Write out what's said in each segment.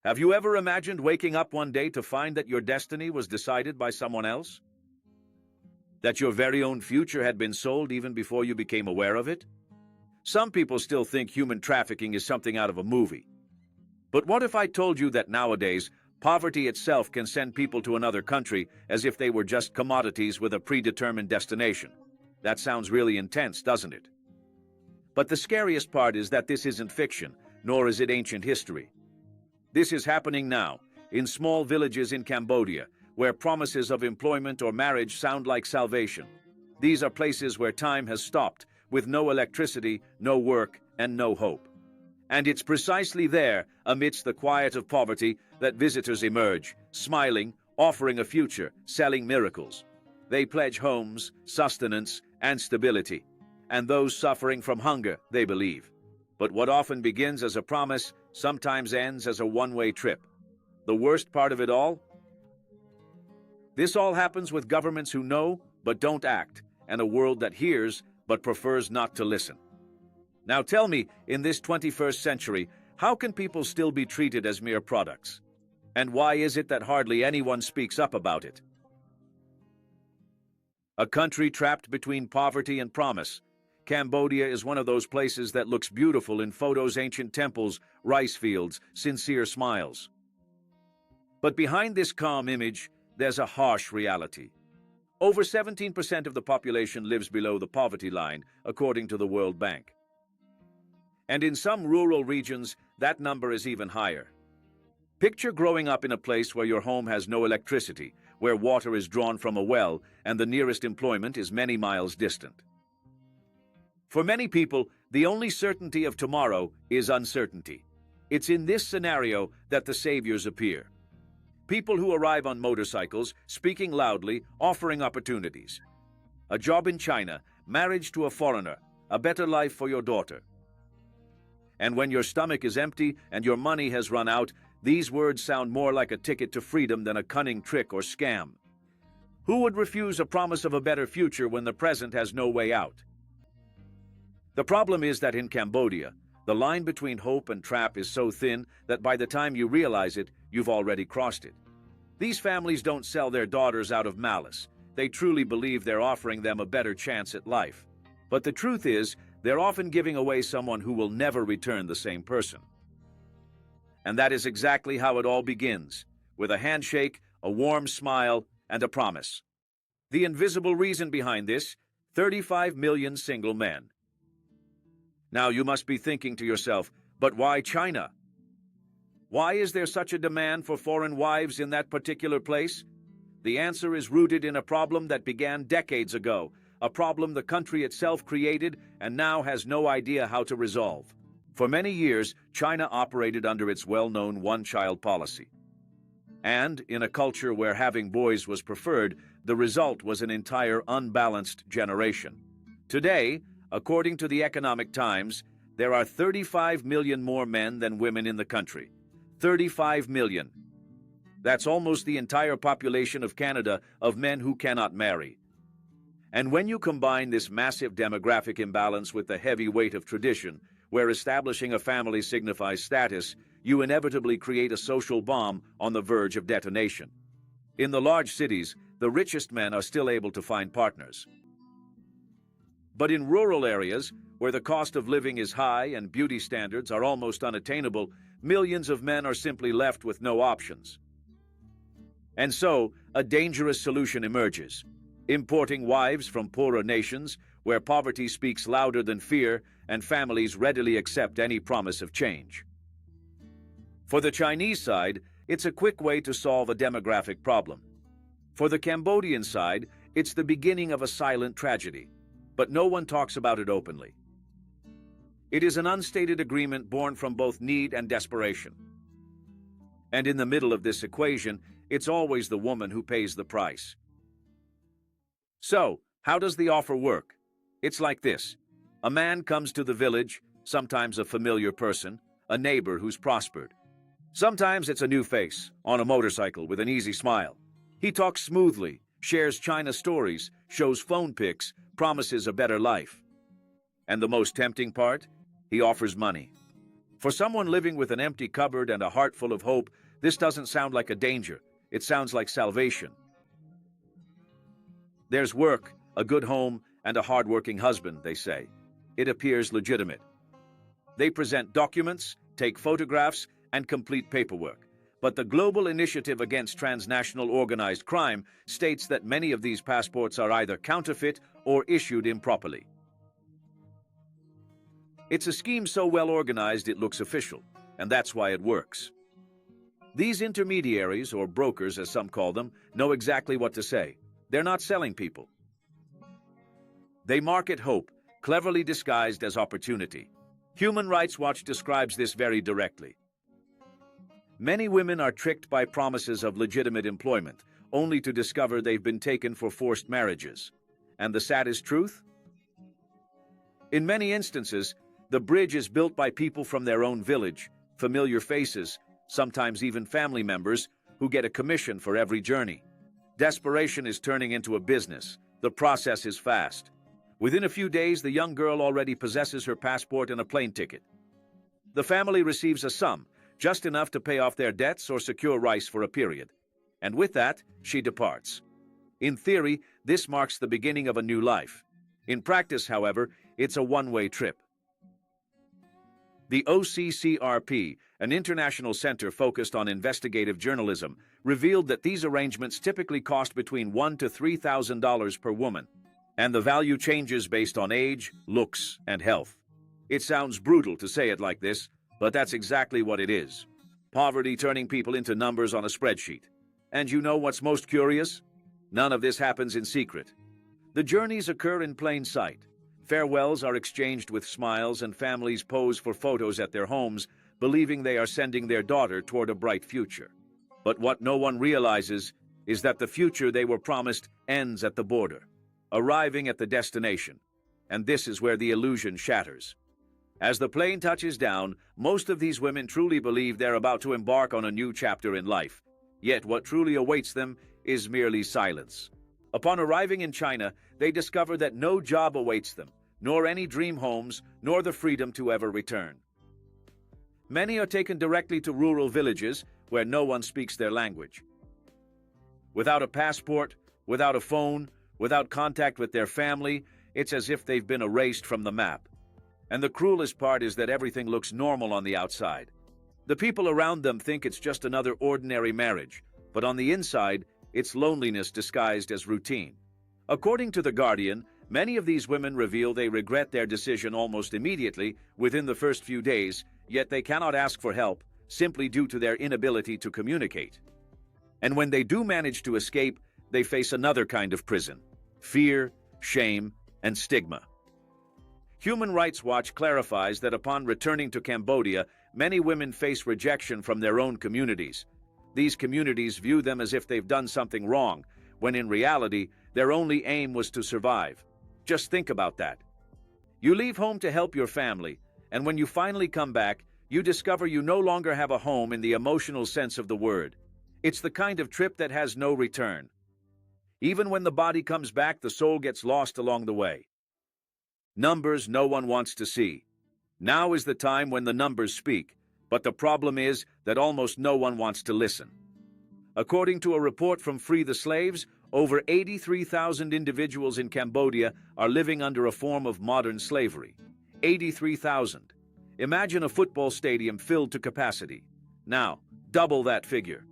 Have you ever imagined waking up one day to find that your destiny was decided by someone else? That your very own future had been sold even before you became aware of it? Some people still think human trafficking is something out of a movie. But what if I told you that nowadays, poverty itself can send people to another country as if they were just commodities with a predetermined destination? That sounds really intense, doesn't it? But the scariest part is that this isn't fiction, nor is it ancient history. This is happening now, in small villages in Cambodia, where promises of employment or marriage sound like salvation. These are places where time has stopped, with no electricity, no work, and no hope. And it's precisely there, amidst the quiet of poverty, that visitors emerge, smiling, offering a future, selling miracles. They pledge homes, sustenance, and stability. And those suffering from hunger, they believe. But what often begins as a promise sometimes ends as a one-way trip. The worst part of it all? This all happens with governments who know but don't act, and a world that hears but prefers not to listen. Now tell me, in this 21st century, how can people still be treated as mere products? And why is it that hardly anyone speaks up about it? A country trapped between poverty and promise, Cambodia is one of those places that looks beautiful in photos, ancient temples, rice fields, sincere smiles. But behind this calm image, there's a harsh reality. Over 17% of the population lives below the poverty line, according to the World Bank. And in some rural regions, that number is even higher. Picture growing up in a place where your home has no electricity, where water is drawn from a well, and the nearest employment is many miles distant. For many people, the only certainty of tomorrow is uncertainty. It's in this scenario that the saviors appear. People who arrive on motorcycles, speaking loudly, offering opportunities. A job in China, marriage to a foreigner, a better life for your daughter. And when your stomach is empty and your money has run out, these words sound more like a ticket to freedom than a cunning trick or scam. Who would refuse a promise of a better future when the present has no way out? The problem is that in Cambodia, the line between hope and trap is so thin that by the time you realize it, you've already crossed it. These families don't sell their daughters out of malice. They truly believe they're offering them a better chance at life. But the truth is, they're often giving away someone who will never return the same person. And that is exactly how it all begins, with a handshake, a warm smile, and a promise. The invisible reason behind this, 35 million single men. Now you must be thinking to yourself, but why China? Why is there such a demand for foreign wives in that particular place? The answer is rooted in a problem that began decades ago, a problem the country itself created and now has no idea how to resolve. For many years, China operated under its well-known one-child policy. And, in a culture where having boys was preferred, the result was an entire unbalanced generation. Today, according to the Economic Times, there are 35 million more men than women in the country. 35 million. That's almost the entire population of Canada of men who cannot marry. And when you combine this massive demographic imbalance with the heavy weight of tradition, where establishing a family signifies status, you inevitably create a social bomb on the verge of detonation. In the large cities, the richest men are still able to find partners. But in rural areas, where the cost of living is high and beauty standards are almost unattainable, millions of men are simply left with no options. And so, a dangerous solution emerges. Importing wives from poorer nations, where poverty speaks louder than fear and families readily accept any promise of change. For the Chinese side, it's a quick way to solve a demographic problem. For the Cambodian side, it's the beginning of a silent tragedy, but no one talks about it openly. It is an unstated agreement born from both need and desperation. And in the middle of this equation, it's always the woman who pays the price. So, how does the offer work? It's like this. A man comes to the village, sometimes a familiar person, a neighbor who's prospered. Sometimes it's a new face, on a motorcycle with an easy smile. He talks smoothly, shares China stories, shows phone pics, promises a better life. And the most tempting part? He offers money. For someone living with an empty cupboard and a heart full of hope, this doesn't sound like a danger. It sounds like salvation. There's work, a good home, and a hard-working husband, they say. It appears legitimate. They present documents, take photographs, and complete paperwork. But the Global Initiative Against Transnational Organized Crime states that many of these passports are either counterfeit or issued improperly. It's a scheme so well organized it looks official, and that's why it works. These intermediaries, or brokers as some call them, know exactly what to say. They're not selling people. They market hope, cleverly disguised as opportunity. Human Rights Watch describes this very directly. Many women are tricked by promises of legitimate employment, only to discover they've been taken for forced marriages. And the saddest truth? In many instances, the bridge is built by people from their own village, familiar faces, sometimes even family members, who get a commission for every journey. Desperation is turning into a business. The process is fast. Within a few days, the young girl already possesses her passport and a plane ticket. The family receives a sum, just enough to pay off their debts or secure rice for a period. And with that, she departs. In theory, this marks the beginning of a new life. In practice, however, it's a one-way trip. The OCCRP, an international center focused on investigative journalism, revealed that these arrangements typically cost between $1,000 to $3,000 per woman, and the value changes based on age, looks, and health. It sounds brutal to say it like this, but that's exactly what it is. Poverty turning people into numbers on a spreadsheet. And you know what's most curious? None of this happens in secret. The journeys occur in plain sight. Farewells are exchanged with smiles, and families pose for photos at their homes, believing they are sending their daughter toward a bright future. But what no one realizes is that the future they were promised ends at the border, arriving at the destination. And this is where the illusion shatters. As the plane touches down, most of these women truly believe they're about to embark on a new chapter in life. Yet what truly awaits them is merely silence. Upon arriving in China, they discover that no job awaits them, nor any dream homes, nor the freedom to ever return. Many are taken directly to rural villages where no one speaks their language. Without a passport, without a phone, without contact with their family, it's as if they've been erased from the map. And the cruelest part is that everything looks normal on the outside. The people around them think it's just another ordinary marriage, but on the inside, it's loneliness disguised as routine. According to The Guardian, many of these women reveal they regret their decision almost immediately, within the first few days, yet they cannot ask for help, simply due to their inability to communicate. And when they do manage to escape, they face another kind of prison: fear, shame, and stigma. Human Rights Watch clarifies that upon returning to Cambodia, many women face rejection from their own communities. These communities view them as if they've done something wrong, when in reality, their only aim was to survive. Just think about that. You leave home to help your family, and when you finally come back, you discover you no longer have a home in the emotional sense of the word. It's the kind of trip that has no return. Even when the body comes back, the soul gets lost along the way. Numbers no one wants to see. Now is the time when the numbers speak, but the problem is that almost no one wants to listen. According to a report from Free the Slaves, over 83,000 individuals in Cambodia are living under a form of modern slavery. 83,000. Imagine a football stadium filled to capacity. Now, double that figure.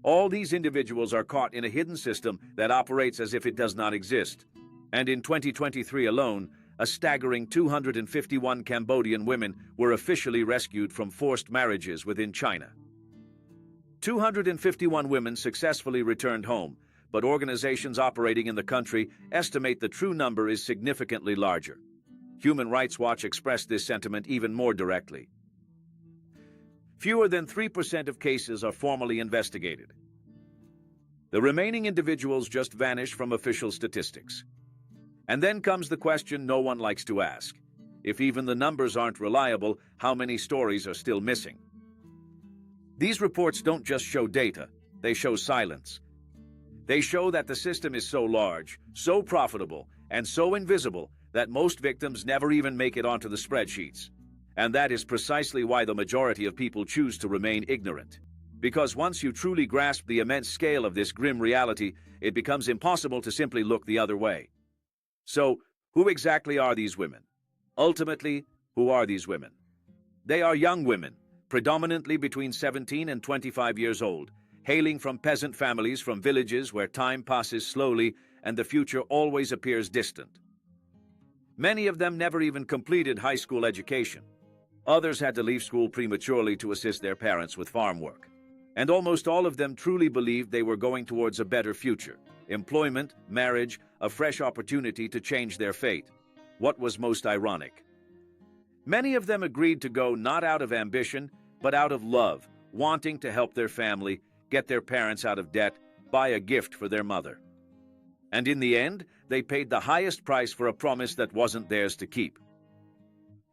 All these individuals are caught in a hidden system that operates as if it does not exist. And in 2023 alone, a staggering 251 Cambodian women were officially rescued from forced marriages within China. 251 women successfully returned home, but organizations operating in the country estimate the true number is significantly larger. Human Rights Watch expressed this sentiment even more directly. Fewer than 3% of cases are formally investigated. The remaining individuals just vanish from official statistics. And then comes the question no one likes to ask. If even the numbers aren't reliable, how many stories are still missing? These reports don't just show data, they show silence. They show that the system is so large, so profitable, and so invisible that most victims never even make it onto the spreadsheets. And that is precisely why the majority of people choose to remain ignorant. Because once you truly grasp the immense scale of this grim reality, it becomes impossible to simply look the other way. So, who exactly are these women? Ultimately, who are these women? They are young women, predominantly between 17 and 25 years old, hailing from peasant families from villages where time passes slowly and the future always appears distant. Many of them never even completed high school education. Others had to leave school prematurely to assist their parents with farm work. And almost all of them truly believed they were going towards a better future, employment, marriage, a fresh opportunity to change their fate. What was most ironic? Many of them agreed to go not out of ambition, but out of love, wanting to help their family, get their parents out of debt, buy a gift for their mother. And in the end, they paid the highest price for a promise that wasn't theirs to keep.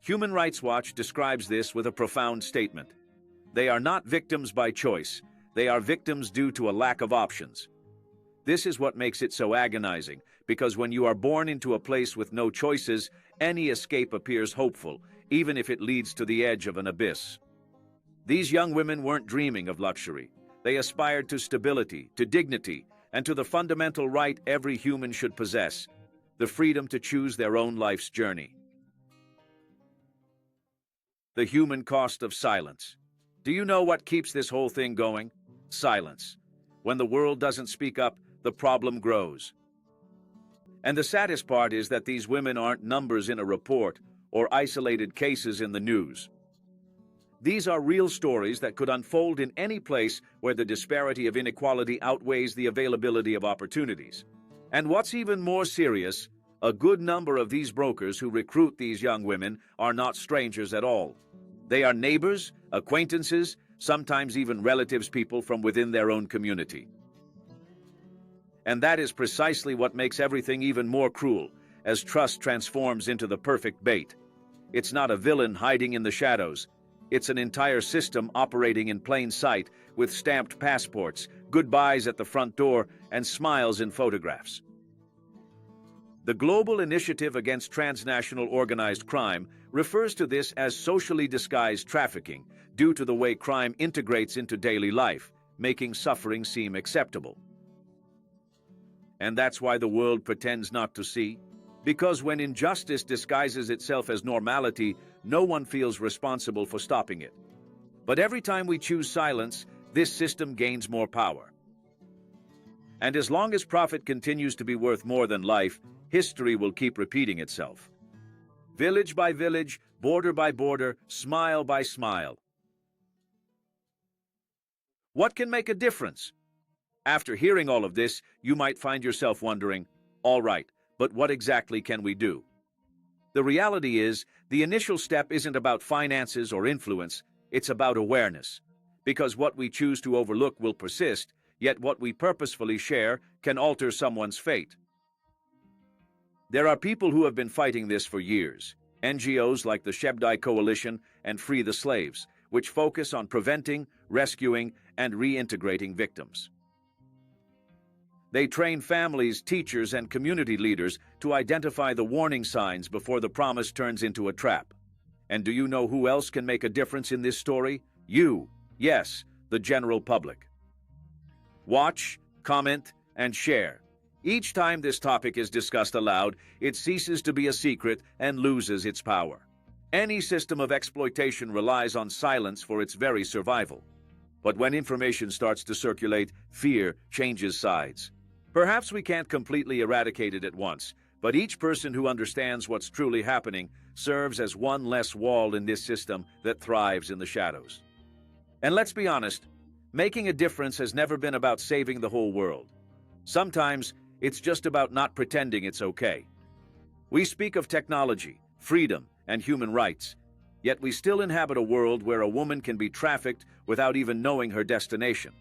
Human Rights Watch describes this with a profound statement. They are not victims by choice. They are victims due to a lack of options. This is what makes it so agonizing, because when you are born into a place with no choices, any escape appears hopeful, even if it leads to the edge of an abyss. These young women weren't dreaming of luxury. They aspired to stability, to dignity, and to the fundamental right every human should possess, the freedom to choose their own life's journey. The human cost of silence. Do you know what keeps this whole thing going? Silence. When the world doesn't speak up, the problem grows. And the saddest part is that these women aren't numbers in a report or isolated cases in the news. These are real stories that could unfold in any place where the disparity of inequality outweighs the availability of opportunities. And what's even more serious, a good number of these brokers who recruit these young women are not strangers at all. They are neighbors, acquaintances, sometimes even relatives, people from within their own community. And that is precisely what makes everything even more cruel, as trust transforms into the perfect bait. It's not a villain hiding in the shadows. It's an entire system operating in plain sight, with stamped passports, goodbyes at the front door, and smiles in photographs. The Global Initiative Against Transnational Organized Crime refers to this as socially disguised trafficking, due to the way crime integrates into daily life, making suffering seem acceptable. And that's why the world pretends not to see. Because when injustice disguises itself as normality, no one feels responsible for stopping it. But every time we choose silence, this system gains more power. And as long as profit continues to be worth more than life, history will keep repeating itself. Village by village, border by border, smile by smile. What can make a difference? After hearing all of this, you might find yourself wondering, all right, but what exactly can we do? The reality is, the initial step isn't about finances or influence, it's about awareness. Because what we choose to overlook will persist, yet what we purposefully share can alter someone's fate. There are people who have been fighting this for years. NGOs like the Shebdai Coalition and Free the Slaves, which focus on preventing, rescuing, and reintegrating victims. They train families, teachers, and community leaders to identify the warning signs before the promise turns into a trap. And do you know who else can make a difference in this story? You. Yes, the general public. Watch, comment, and share. Each time this topic is discussed aloud, it ceases to be a secret and loses its power. Any system of exploitation relies on silence for its very survival. But when information starts to circulate, fear changes sides. Perhaps we can't completely eradicate it at once, but each person who understands what's truly happening serves as one less wall in this system that thrives in the shadows. And let's be honest, making a difference has never been about saving the whole world. Sometimes, it's just about not pretending it's okay. We speak of technology, freedom, and human rights, yet we still inhabit a world where a woman can be trafficked without even knowing her destination.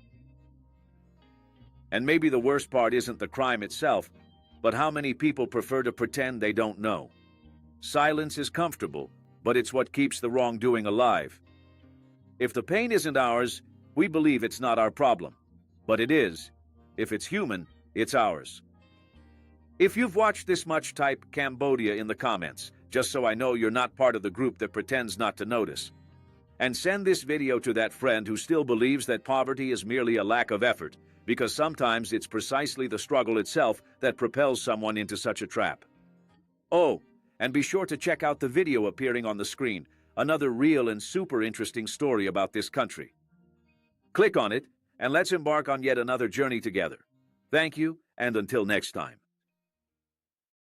And maybe the worst part isn't the crime itself, but how many people prefer to pretend they don't know. Silence is comfortable, but it's what keeps the wrongdoing alive. If the pain isn't ours, we believe it's not our problem. But it is. If it's human, it's ours. If you've watched this much, type Cambodia in the comments. just so I know you're not part of the group that pretends not to notice. And send this video to that friend who still believes that poverty is merely a lack of effort, because sometimes it's precisely the struggle itself that propels someone into such a trap. Oh, and be sure to check out the video appearing on the screen, another real and super interesting story about this country. Click on it, and let's embark on yet another journey together. Thank you, and until next time.